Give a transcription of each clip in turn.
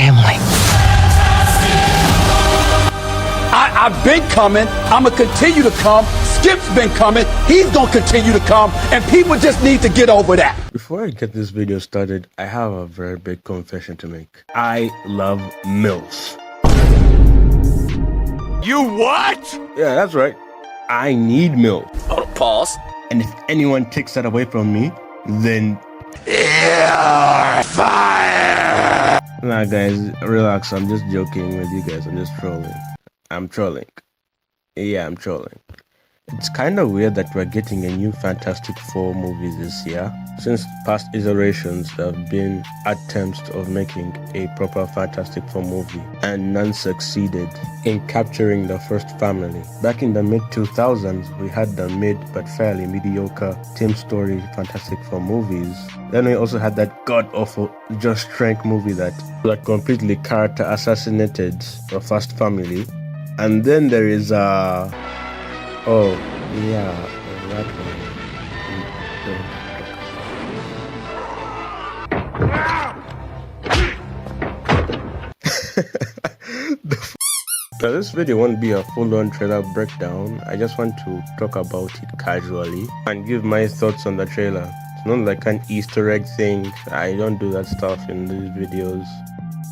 family. I've been coming. I'm going to continue to come. Skip's been coming. He's going to continue to come. And people just need to get over that. Before I get this video started, I have a very big confession to make. I love MILFs. You what? Yeah, that's right. I need MILF. Oh, pause. And if anyone takes that away from me, then... You're fired! Nah, guys, relax. I'm just joking with you guys. I'm just trolling. I'm trolling. Yeah, I'm trolling. It's kind of weird that we're getting a new Fantastic Four movie this year. Since past iterations, there have been attempts of making a proper Fantastic Four movie, and none succeeded in capturing the first family. Back in the mid-2000s, we had the mid but fairly mediocre Team Story Fantastic Four movies. Then we also had that god-awful Josh Trank movie that completely character assassinated the first family. And then there is oh, yeah, that one. Now, this video won't be a full-on trailer breakdown. I just want to talk about it casually and give my thoughts on the trailer. It's not like an Easter egg thing. I don't do that stuff in these videos.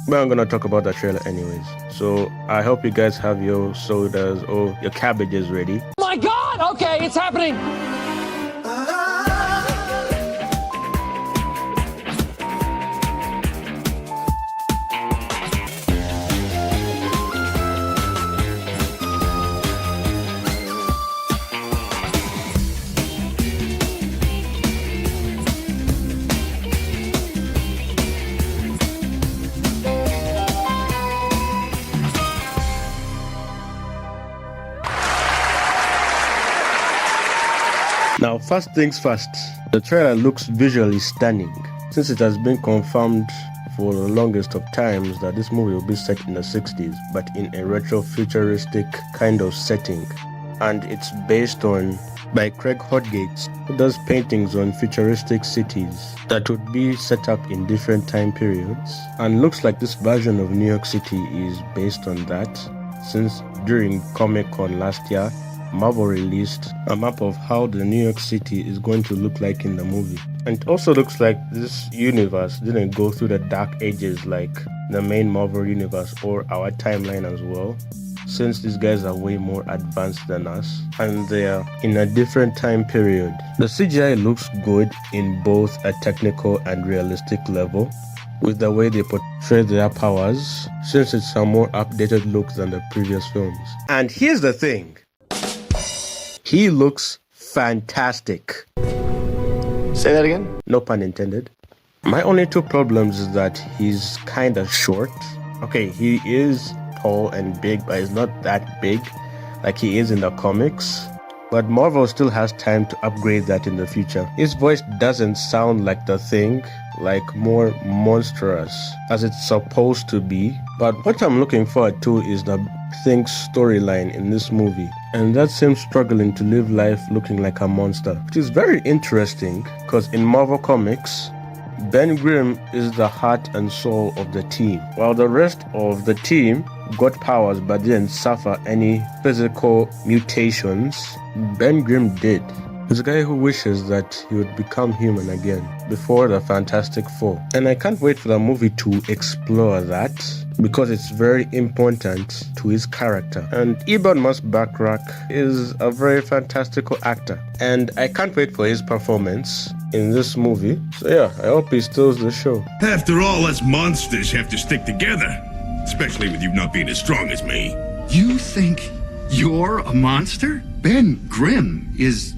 But I'm gonna talk about the trailer anyways. So I hope you guys have your sodas or your cabbages ready. Oh my God! Okay, it's happening. Now, first things first, the trailer looks visually stunning, since it has been confirmed for the longest of times that this movie will be set in the 60s, but in a retro-futuristic kind of setting. And it's based by Craig Hodgates, who does paintings on futuristic cities that would be set up in different time periods. And looks like this version of New York City is based on that, since during Comic-Con last year, Marvel released a map of how the New York City is going to look like in the movie. And it also looks like this universe didn't go through the dark ages like the main Marvel universe or our timeline as well, since these guys are way more advanced than us and they're in a different time period. The CGI looks good in both a technical and realistic level with the way they portray their powers, since it's a more updated look than the previous films. And here's the thing. He looks fantastic. Say that again? No pun intended. My only two problems is that he's kinda short. Okay, he is tall and big, but he's not that big like he is in the comics. But Marvel still has time to upgrade that in the future. His voice doesn't sound like the Thing, like more monstrous as it's supposed to be. But what I'm looking forward to is the Thing's storyline in this movie, and that's him struggling to live life looking like a monster, which is very interesting because in Marvel Comics, Ben Grimm is the heart and soul of the team, while the rest of the team got powers but didn't suffer any physical mutations. Ben Grimm did. He's a guy who wishes that he would become human again before the Fantastic Four. And I can't wait for the movie to explore that because it's very important to his character. And Ebon Moss-Backrack is a very fantastical actor. And I can't wait for his performance in this movie. So yeah, I hope he steals the show. After all, us monsters have to stick together. Especially with you not being as strong as me. You think you're a monster? Ben Grimm is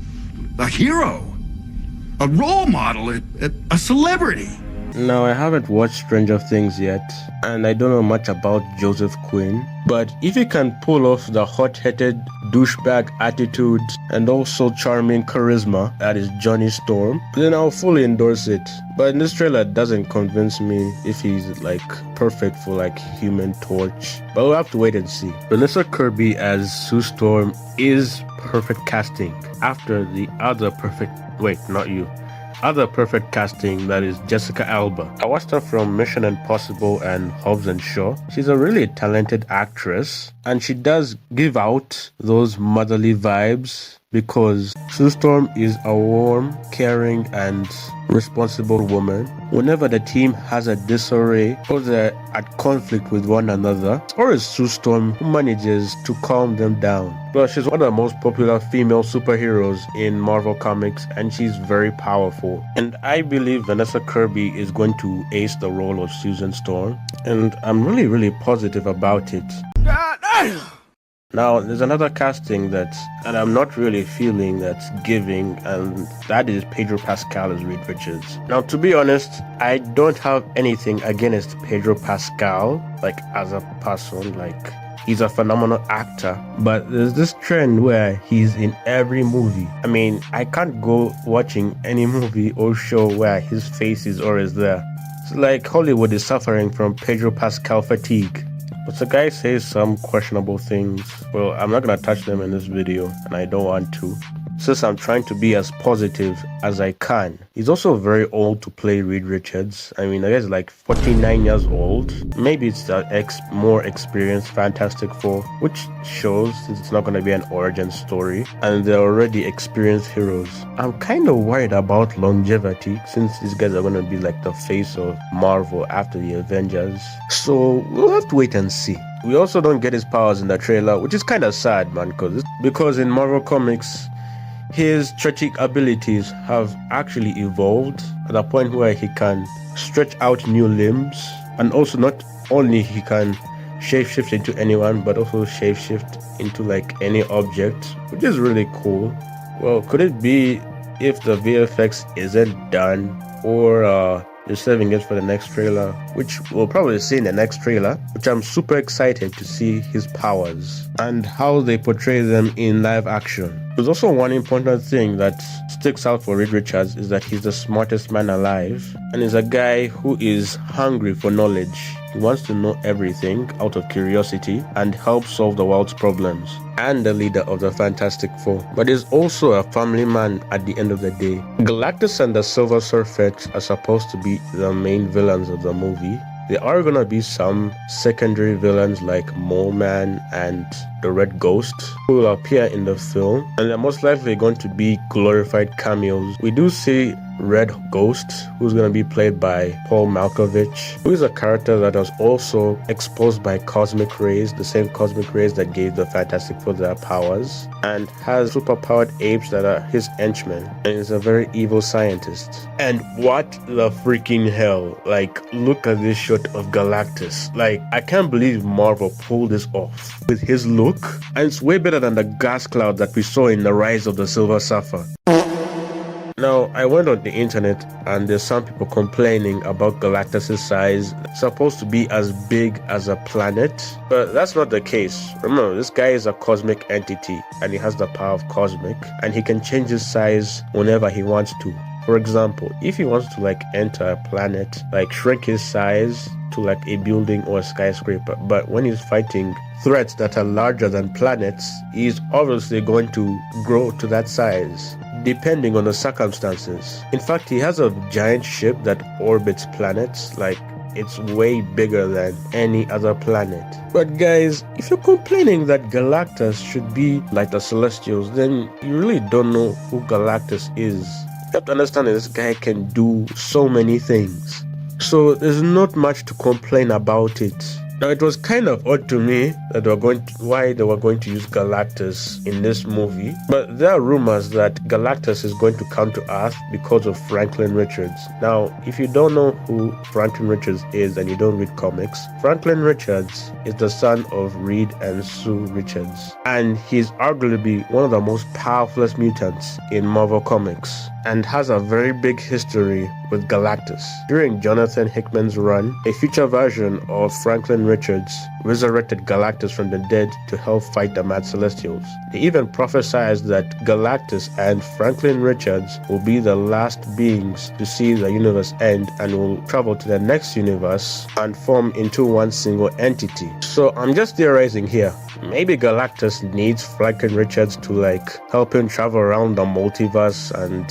a hero, a role model, a celebrity. Now, I haven't watched Stranger Things yet, and I don't know much about Joseph Quinn, but if he can pull off the hot-headed douchebag attitude and also charming charisma that is Johnny Storm, then I'll fully endorse it. But in this trailer, it doesn't convince me if he's like perfect for like Human Torch, but we'll have to wait and see. Vanessa Kirby as Sue Storm is perfect casting after the other perfect, wait, not you, other perfect casting, that is Jessica Alba. I watched her from Mission Impossible and Hobbs and Shaw. She's a really talented actress, and she does give out those motherly vibes because Sue Storm is a warm, caring, and responsible woman. Whenever the team has a disarray or they're at conflict with one another, or is Sue Storm who manages to calm them down. Well, she's one of the most popular female superheroes in Marvel Comics, and she's very powerful. And I believe Vanessa Kirby is going to ace the role of Susan Storm, and I'm really positive about it. Now, there's another casting that I'm not really feeling that's giving, and that is Pedro Pascal as Reed Richards. Now, to be honest, I don't have anything against Pedro Pascal, like as a person, like he's a phenomenal actor, but there's this trend where he's in every movie. I mean, I can't go watching any movie or show where his face is always there. It's like Hollywood is suffering from Pedro Pascal fatigue. But the guy says some questionable things. Well, I'm not gonna touch them in this video, and I don't want to, since I'm trying to be as positive as I can. He's also very old to play Reed Richards. I mean, I guess like 49 years old. Maybe it's the more experienced Fantastic Four, which shows since it's not gonna be an origin story, and they're already experienced heroes. I'm kind of worried about longevity, since these guys are gonna be like the face of Marvel after the Avengers. So we'll have to wait and see. We also don't get his powers in the trailer, which is kind of sad, man, because in Marvel Comics, his stretching abilities have actually evolved at a point where he can stretch out new limbs, and also not only he can shapeshift into anyone, but also shapeshift into like any object, which is really cool. Well, could it be if the VFX isn't done, or you're saving it for the next trailer, which we'll probably see in the next trailer, which I'm super excited to see his powers and how they portray them in live action. There's also one important thing that sticks out for Reed Richards is that he's the smartest man alive, and is a guy who is hungry for knowledge. He wants to know everything out of curiosity and help solve the world's problems, and the leader of the Fantastic Four, but is also a family man at the end of the day. Galactus and the Silver Surfer are supposed to be the main villains of the movie. There are gonna be some secondary villains like Mole Man and the Red Ghost who will appear in the film, and they're most likely going to be glorified cameos. We do see Red Ghost, who's going to be played by Paul Malkovich, who is a character that was also exposed by cosmic rays, the same cosmic rays that gave the Fantastic Four their powers, and has superpowered apes that are his henchmen, and is a very evil scientist. And what the freaking hell, like, look at this shot of Galactus. Like, I can't believe Marvel pulled this off with his look, and it's way better than the gas cloud that we saw in The Rise of the Silver Surfer. Now, I went on the internet and there's some people complaining about Galactus' size. It's supposed to be as big as a planet, but that's not the case. Remember, this guy is a cosmic entity and he has the power of cosmic, and he can change his size whenever he wants to. For example, if he wants to like enter a planet, like shrink his size to like a building or a skyscraper, but when he's fighting threats that are larger than planets, he's obviously going to grow to that size, depending on the circumstances. In fact, he has a giant ship that orbits planets, like it's way bigger than any other planet. But guys, if you're complaining that Galactus should be like the Celestials, then you really don't know who Galactus is. You have to understand that this guy can do so many things. So there's not much to complain about it. Now, it was kind of odd to me that why they were going to use Galactus in this movie, but there are rumors that Galactus is going to come to Earth because of Franklin Richards. Now, if you don't know who Franklin Richards is and you don't read comics, Franklin Richards is the son of Reed and Sue Richards, and he's arguably one of the most powerful mutants in Marvel Comics, and has a very big history with Galactus. During Jonathan Hickman's run, a future version of Franklin Richards resurrected Galactus from the dead to help fight the Mad Celestials. He even prophesied that Galactus and Franklin Richards will be the last beings to see the universe end and will travel to the next universe and form into one single entity. So I'm just theorizing here. Maybe Galactus needs Franklin Richards to like help him travel around the multiverse and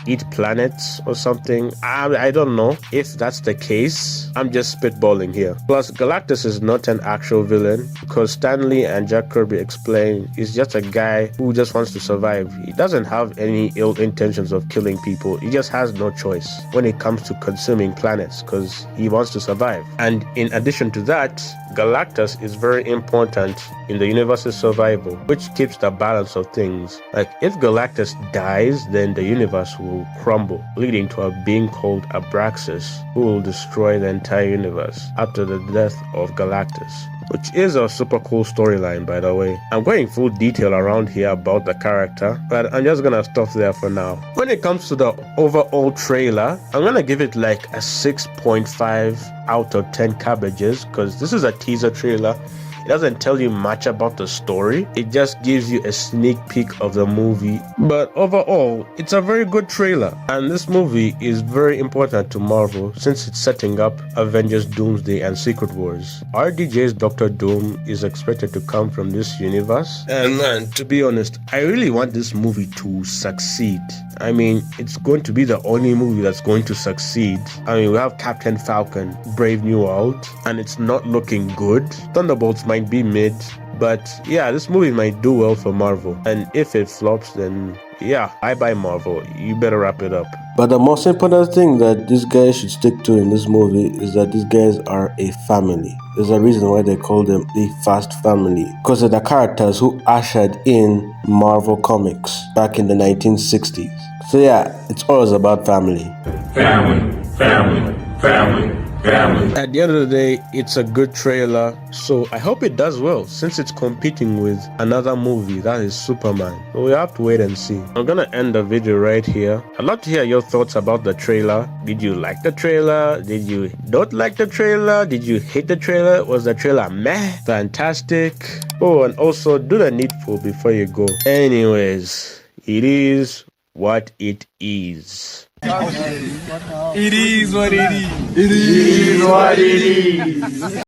eat planets or something. I don't know if that's the case. I'm just spitballing here. Plus, Galactus is not an actual villain because Stanley and Jack Kirby explain he's just a guy who just wants to survive. He doesn't have any ill intentions of killing people. He just has no choice when it comes to consuming planets because he wants to survive. And in addition to that, Galactus is very important in the universe's survival, which keeps the balance of things. Like, if Galactus dies, then the universe will crumble, leading to a being called Abraxas, who will destroy the entire universe after the death of Galactus. Which is a super cool storyline, by the way. I'm going full detail around here about the character, but I'm just gonna stop there for now. When it comes to the overall trailer, I'm gonna give it like a 6.5 out of 10 cabbages, because this is a teaser trailer. It doesn't tell you much about the story. It just gives you a sneak peek of the movie. But overall, it's a very good trailer. And this movie is very important to Marvel since it's setting up Avengers Doomsday and Secret Wars. RDJ's Doctor Doom is expected to come from this universe. And man, to be honest, I really want this movie to succeed. I mean, it's going to be the only movie that's going to succeed. I mean, we have Captain Falcon, Brave New World, and it's not looking good. Thunderbolts might be mid, but yeah, this movie might do well for Marvel. And if it flops, then yeah, bye-bye Marvel. You better wrap it up. But the most important thing that these guys should stick to in this movie is that these guys are a family. There's a reason why they call them the Fast Family. Because they're the characters who ushered in Marvel Comics back in the 1960s. So yeah, it's always about family. Family, family, family. At the end of the day, it's a good trailer, so I hope it does well since it's competing with another movie that is Superman. So we have to wait and see. I'm gonna end the video right here. I'd love to hear your thoughts about the trailer. Did you like the trailer? Did you not like the trailer? Did you hate the trailer? Was the trailer meh? Fantastic? Oh, and also do the needful before you go. Anyways, it is what it is. It is what it is. It is what it is.